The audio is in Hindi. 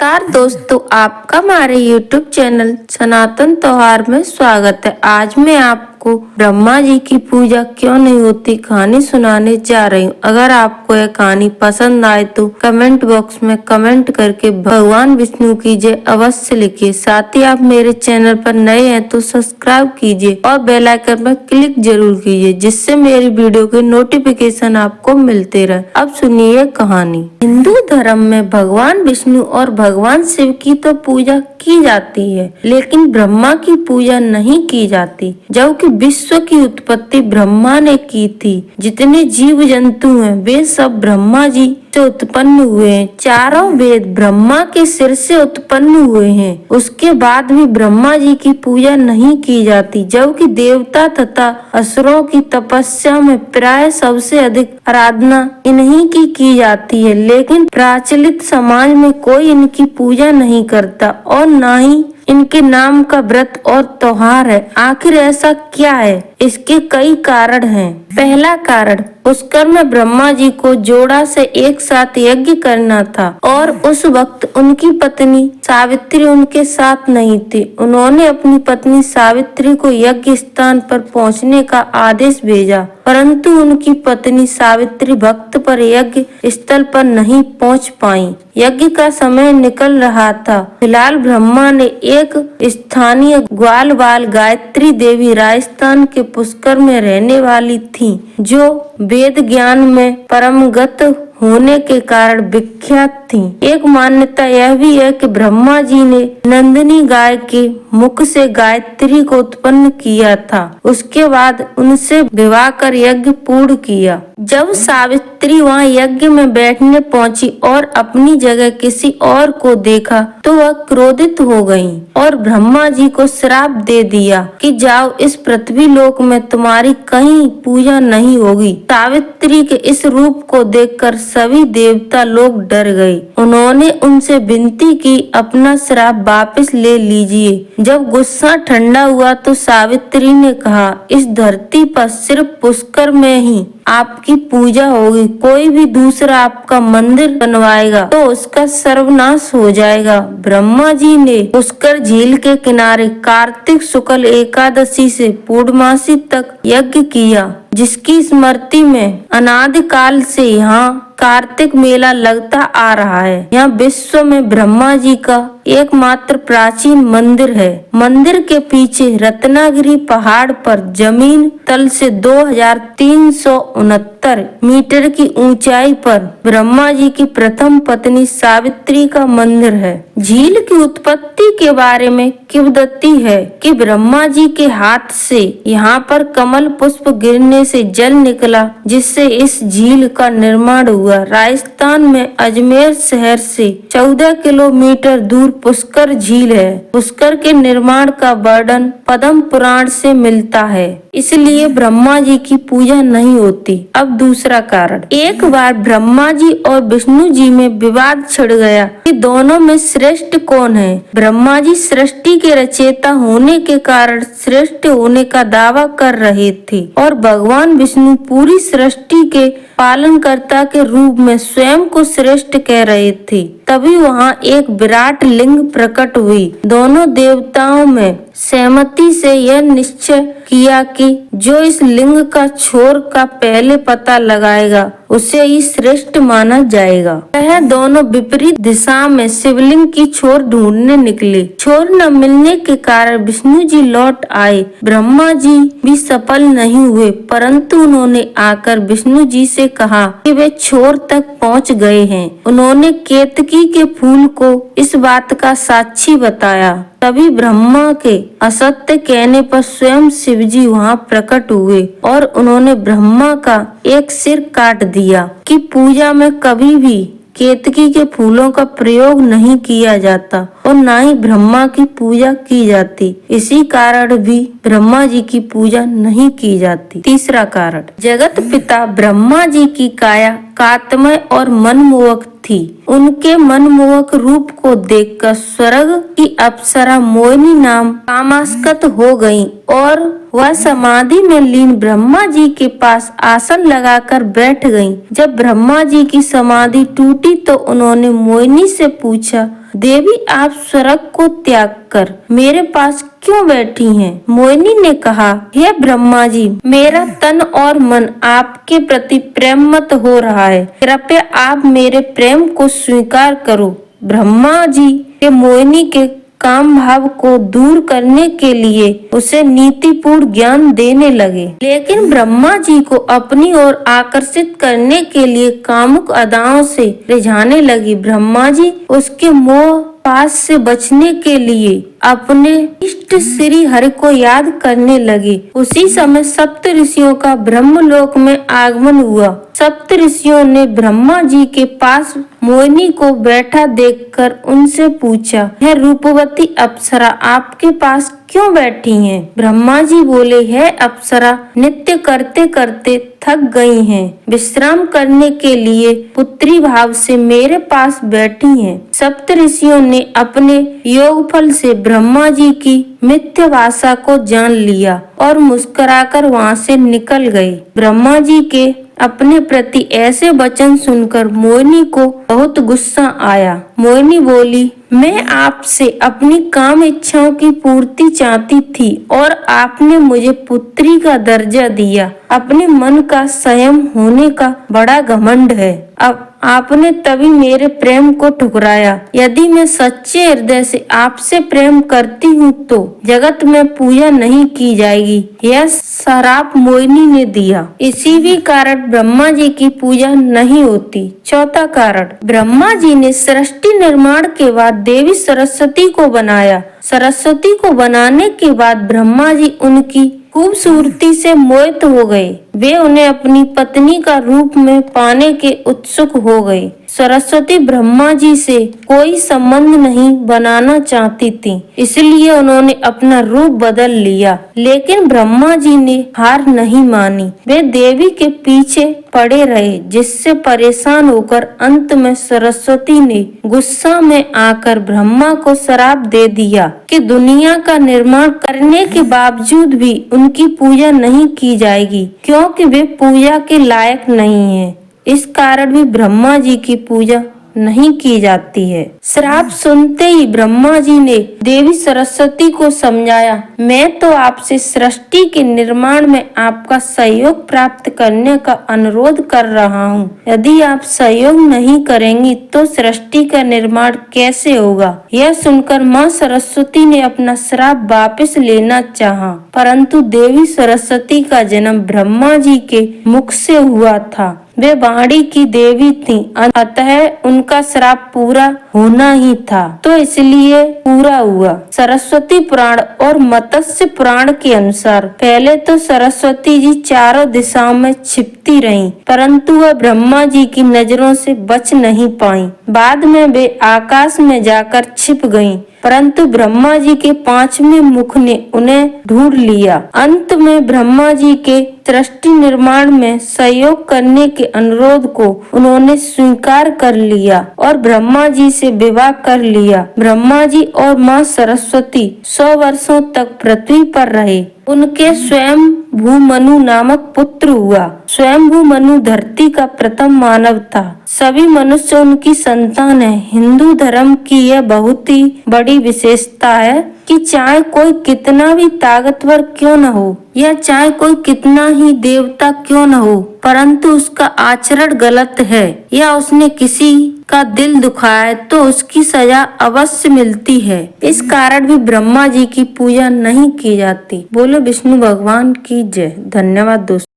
नमस्कार दोस्तों, आपका हमारे YouTube चैनल सनातन त्योहार में स्वागत है। आज मैं आपको ब्रह्मा जी की पूजा क्यों नहीं होती कहानी सुनाने जा रही हूँ। अगर आपको यह कहानी पसंद आए तो कमेंट बॉक्स में कमेंट करके भगवान विष्णु की जय अवश्य लिखिए। साथ ही आप मेरे चैनल पर नए हैं तो सब्सक्राइब कीजिए और बेल आइकन पर क्लिक जरूर कीजिए, जिससे मेरी वीडियो के नोटिफिकेशन आपको मिलते रहे। अब सुनिए कहानी। हिंदू धर्म में भगवान विष्णु और भगवान शिव की तो पूजा की जाती है, लेकिन ब्रह्मा की पूजा नहीं की जाती, जबकि विश्व की उत्पत्ति ब्रह्मा ने की थी। जितने जीव जंतु हैं वे सब ब्रह्मा जी से उत्पन्न हुए हैं। चारों वेद ब्रह्मा के सिर से उत्पन्न हुए हैं। उसके बाद भी ब्रह्मा जी की पूजा नहीं की जाती, जबकि देवता तथा असुरों की तपस्या में प्राय सबसे अधिक आराधना इन्हीं की जाती है। लेकिन प्रचलित समाज में कोई इनकी पूजा नहीं करता और न ही इनके नाम का व्रत और त्योहार है। आखिर ऐसा क्या है? इसके कई कारण हैं। पहला कारण, पुष्कर में ब्रह्मा जी को जोड़ा से एक साथ यज्ञ करना था और उस वक्त उनकी पत्नी सावित्री उनके साथ नहीं थी। उन्होंने अपनी पत्नी सावित्री को यज्ञ स्थान पर पहुंचने का आदेश भेजा, परंतु उनकी पत्नी सावित्री भक्त पर यज्ञ स्थल पर नहीं पहुंच पाई। यज्ञ का समय निकल रहा था। फिलहाल ब्रह्मा ने एक स्थानीय ग्वालवाल गायत्री देवी राजस्थान के पुष्कर में रहने वाली थी, जो वेद ज्ञान में परमगत होने के कारण विख्यात थी। एक मान्यता यह भी है कि ब्रह्मा जी ने नंदिनी गाय के मुख से गायत्री को उत्पन्न किया था। उसके बाद उनसे विवाह कर यज्ञ पूर्ण किया। जब सावित्री वहां यज्ञ में बैठने पहुंची और अपनी जगह किसी और को देखा तो वह क्रोधित हो गई और ब्रह्मा जी को श्राप दे दिया कि जाओ, इस पृथ्वी लोक में तुम्हारी कहीं पूजा नहीं होगी। सावित्री के इस रूप को देखकर सभी देवता लोग डर गए। उन्होंने उनसे विनती की, अपना श्राप वापस ले लीजिए। जब गुस्सा ठंडा हुआ तो सावित्री ने कहा, इस धरती पर सिर्फ पुष्कर में ही आपकी पूजा होगी। कोई भी दूसरा आपका मंदिर बनवाएगा तो उसका सर्वनाश हो जाएगा। ब्रह्मा जी ने पुष्कर झील के किनारे कार्तिक शुक्ल एकादशी से पूर्णमासी तक यज्ञ किया, जिसकी स्मृति में अनादिकाल से यहाँ कार्तिक मेला लगता आ रहा है। यहाँ विश्व में ब्रह्मा जी का एकमात्र प्राचीन मंदिर है। मंदिर के पीछे रत्नागिरी पहाड़ पर जमीन तल से 2369 मीटर की ऊंचाई पर ब्रह्मा जी की प्रथम पत्नी सावित्री का मंदिर है। झील की उत्पत्ति के बारे में किंवदंती है कि ब्रह्मा जी के हाथ से यहाँ पर कमल पुष्प गिरने से जल निकला, जिससे इस झील का निर्माण हुआ। राजस्थान में अजमेर शहर से 14 किलोमीटर दूर पुष्कर झील है। पुष्कर के निर्माण का वर्णन पद्म पुराण से मिलता है, इसलिए ब्रह्मा जी की पूजा नहीं होती। अब दूसरा कारण, एक बार ब्रह्मा जी और विष्णु जी में विवाद छिड़ गया कि दोनों में श्रेष्ठ कौन है। ब्रह्मा जी सृष्टि के रचयिता होने के कारण श्रेष्ठ होने का दावा कर रहे थे और भगवान विष्णु पूरी सृष्टि के पालनकर्ता के रूप में स्वयं को श्रेष्ठ कह रहे थे। तभी वहां एक विराट लिंग प्रकट हुई। दोनों देवताओं में सहमति से यह निश्चय किया कि जो इस लिंग का छोर का पहले पता लगाएगा उसे ही श्रेष्ठ माना जाएगा। वह दोनों विपरीत दिशा में शिवलिंग की छोर ढूंढने निकले। छोर न मिलने के कारण विष्णु जी लौट आए। ब्रह्मा जी भी सफल नहीं हुए, परंतु उन्होंने आकर विष्णु जी से कहा कि वे छोर तक पहुंच गए हैं। उन्होंने केतकी के फूल को इस बात का साक्षी बताया। तभी ब्रह्मा के असत्य कहने पर स्वयं शिवजी वहां प्रकट हुए और उन्होंने ब्रह्मा का एक सिर काट दिया कि पूजा में कभी भी केतकी के फूलों का प्रयोग नहीं किया जाता और न ही ब्रह्मा की पूजा की जाती। इसी कारण भी ब्रह्मा जी की पूजा नहीं की जाती। तीसरा कारण, जगत पिता ब्रह्मा जी की काया कांतमय और मनमोहक थी। उनके मनमोहक रूप को देखकर स्वर्ग की अप्सरा मोहिनी नाम कामास्कत हो गई और वह समाधि में लीन ब्रह्मा जी के पास आसन लगाकर बैठ गईं। जब ब्रह्मा जी की समाधि टूटी तो उन्होंने मोहिनी से पूछा, देवी आप स्वर्ग को त्याग कर मेरे पास क्यों बैठी हैं? मोहिनी ने कहा, हे ब्रह्मा जी, मेरा तन और मन आपके प्रति प्रेम मत हो रहा है, कृपया आप मेरे प्रेम को स्वीकार करो। ब्रह्मा जी के मोहिनी के काम भाव को दूर करने के लिए उसे नीतिपूर्ण ज्ञान देने लगे, लेकिन ब्रह्मा जी को अपनी ओर आकर्षित करने के लिए कामुक अदाओं से रिझाने लगी। ब्रह्मा जी उसके मोह पास से बचने के लिए अपने इष्ट श्री हरि को याद करने लगे। उसी समय सप्त ऋषियों का ब्रह्मलोक में आगमन हुआ। सप्त ऋषियों ने ब्रह्मा जी के पास मोहिनी को बैठा देखकर उनसे पूछा, है रूपवती अप्सरा आपके पास क्यों बैठी हैं? ब्रह्मा जी बोले, है अप्सरा, नित्य करते करते थक गई हैं, विश्राम करने के लिए पुत्री भाव से मेरे पास बैठी हैं। सप्त ऋषियों ने अपने योगफल से ब्रह्मा जी की मिथ्या भाषा को जान लिया और मुस्कुराकर वहां से निकल गए। ब्रह्मा जी के अपने प्रति ऐसे वचन सुनकर मोहिनी को बहुत गुस्सा आया। मोहिनी बोली, मैं आपसे अपनी काम इच्छाओं की पूर्ति चाहती थी और आपने मुझे पुत्री का दर्जा दिया। अपने मन का संयम होने का बड़ा घमंड है। अब आपने तभी मेरे प्रेम को ठुकराया। यदि मैं सच्चे हृदय से आपसे प्रेम करती हूँ तो जगत में पूजा नहीं की जाएगी। यह श्राप मोहिनी ने दिया। इसी भी कारण ब्रह्मा जी की पूजा नहीं होती। चौथा कारण, ब्रह्मा जी ने सृष्टि निर्माण के बाद देवी सरस्वती को बनाया। सरस्वती को बनाने के बाद ब्रह्मा जी उनकी खूबसूरती से मोहित हो गए। वे उन्हें अपनी पत्नी का रूप में पाने के उत्सुक हो गए। सरस्वती ब्रह्मा जी से कोई संबंध नहीं बनाना चाहती थी, इसलिए उन्होंने अपना रूप बदल लिया। लेकिन ब्रह्मा जी ने हार नहीं मानी। वे देवी के पीछे पड़े रहे, जिससे परेशान होकर अंत में सरस्वती ने गुस्सा में आकर ब्रह्मा को श्राप दे दिया कि दुनिया का निर्माण करने के बावजूद भी उनकी पूजा नहीं की जाएगी, क्योंकि वे पूजा के लायक नहीं है। इस कारण भी ब्रह्मा जी की पूजा नहीं की जाती है। श्राप सुनते ही ब्रह्मा जी ने देवी सरस्वती को समझाया, मैं तो आपसे सृष्टि के निर्माण में आपका सहयोग प्राप्त करने का अनुरोध कर रहा हूँ। यदि आप सहयोग नहीं करेंगी तो सृष्टि का निर्माण कैसे होगा? यह सुनकर माँ सरस्वती ने अपना श्राप वापस लेना चाहा, परंतु देवी सरस्वती का जन्म ब्रह्मा जी के मुख से हुआ था। वे वाणी की देवी थीं, अतः उनका श्राप पूरा होना ही था, तो इसलिए पूरा हुआ। सरस्वती पुराण और मत्स्य पुराण के अनुसार पहले तो सरस्वती जी चारों दिशाओं में छिपती रहीं, परंतु वह ब्रह्मा जी की नजरों से बच नहीं पाईं। बाद में वे आकाश में जाकर छिप गईं, परंतु ब्रह्मा जी के पांचवें मुख ने उन्हें ढूंढ लिया। अंत में ब्रह्मा जी के सृष्टि निर्माण में सहयोग करने के अनुरोध को उन्होंने स्वीकार कर लिया और ब्रह्मा जी से विवाह कर लिया। ब्रह्मा जी और माँ सरस्वती 100 वर्षों तक पृथ्वी पर रहे। उनके स्वयं भूमनु नामक पुत्र हुआ। स्वयं भूमनु धरती का प्रथम मानव था। सभी मनुष्य उनकी संतान है। हिंदू धर्म की यह बहुत ही बड़ी विशेषता है कि चाहे कोई कितना भी ताकतवर क्यों न हो या चाहे कोई कितना ही देवता क्यों न हो, परंतु उसका आचरण गलत है या उसने किसी का दिल दुखाया है तो उसकी सजा अवश्य मिलती है। इस कारण भी ब्रह्मा जी की पूजा नहीं की जाती। बोलो विष्णु भगवान की जय। धन्यवाद दोस्तों।